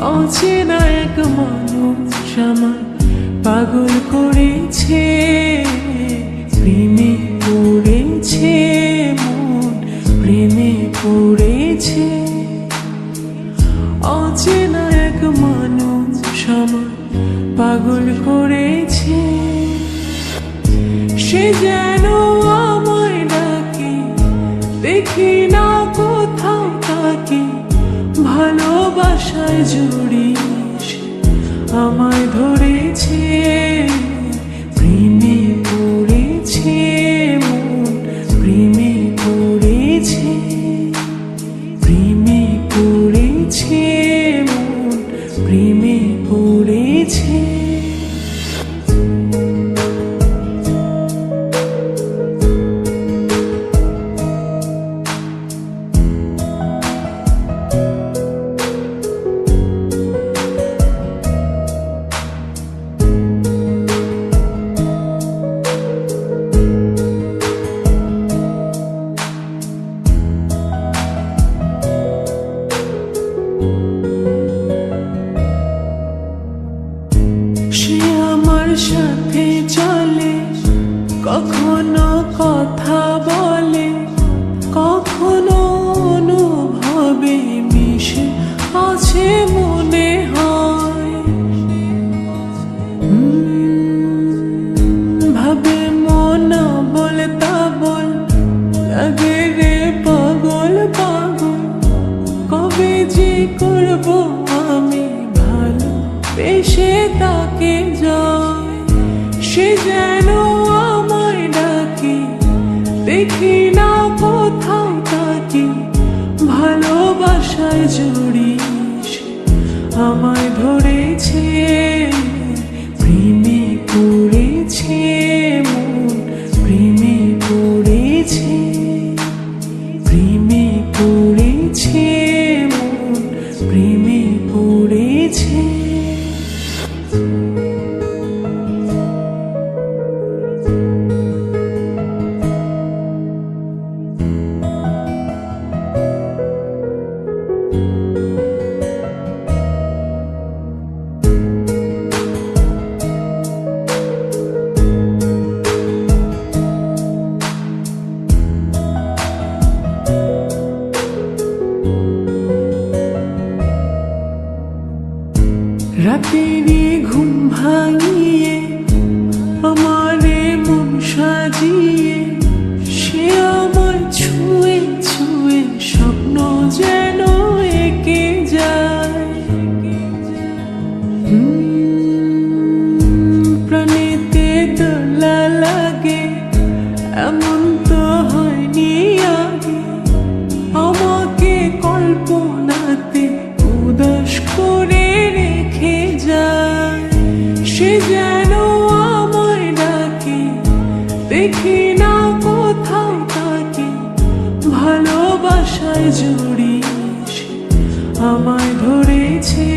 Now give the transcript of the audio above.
অচেনা এক মানুষ আমায় পাগল করেছে, প্রেমে পড়েছে মন, প্রেমে পড়েছে। অচেনা এক মানুষ আমায় পাগল করেছে, সে যেন আমায় ডাকে, দেখি না কোথাও তাকে। ভালোবাসায় জড়িয়ে আমায় ধরেছে, প্রেমে পড়েছে মন, প্রেমে পড়েছে, প্রেমে পড়েছে মন, প্রেমে পড়েছে। সে আমার সাথে চলে, কখনো কথা বলে, কখনো অনুভবে মিশে আছে মনে হয়। ভাবে মনা বলে তা বল, লাগে রে পাগল পাগল। কবে যে করবো আমি ভালো বেশে তাকে যায়, সে যেন আমায় ডাকে, দেখি না কোথাও তাকে। ভালোবাসায় জড়িয়ে আমায় ধরেছে, প্রেমে পড়েছে মন, প্রেমে পড়েছে, প্রেমে পড়েছে মন, প্রেমে পড়েছে। রাতেরই ঘুম ভাঙিয়ে আমারে মন সাজিয়ে, সে আমায় ছুঁয়ে ছুঁয়ে স্বপ্ন যেন এঁকে যায়। প্রাণেতে দোলা লাগে, এমন তো হয়নি আগে। আমাকে কল্পনাতে উদাস করে রেখে যায়, সে যেন আমায় ডাকে, দেখি না কোথাও তাকে। ভালোবাসায় জড়িয়ে আমায় ধরেছে,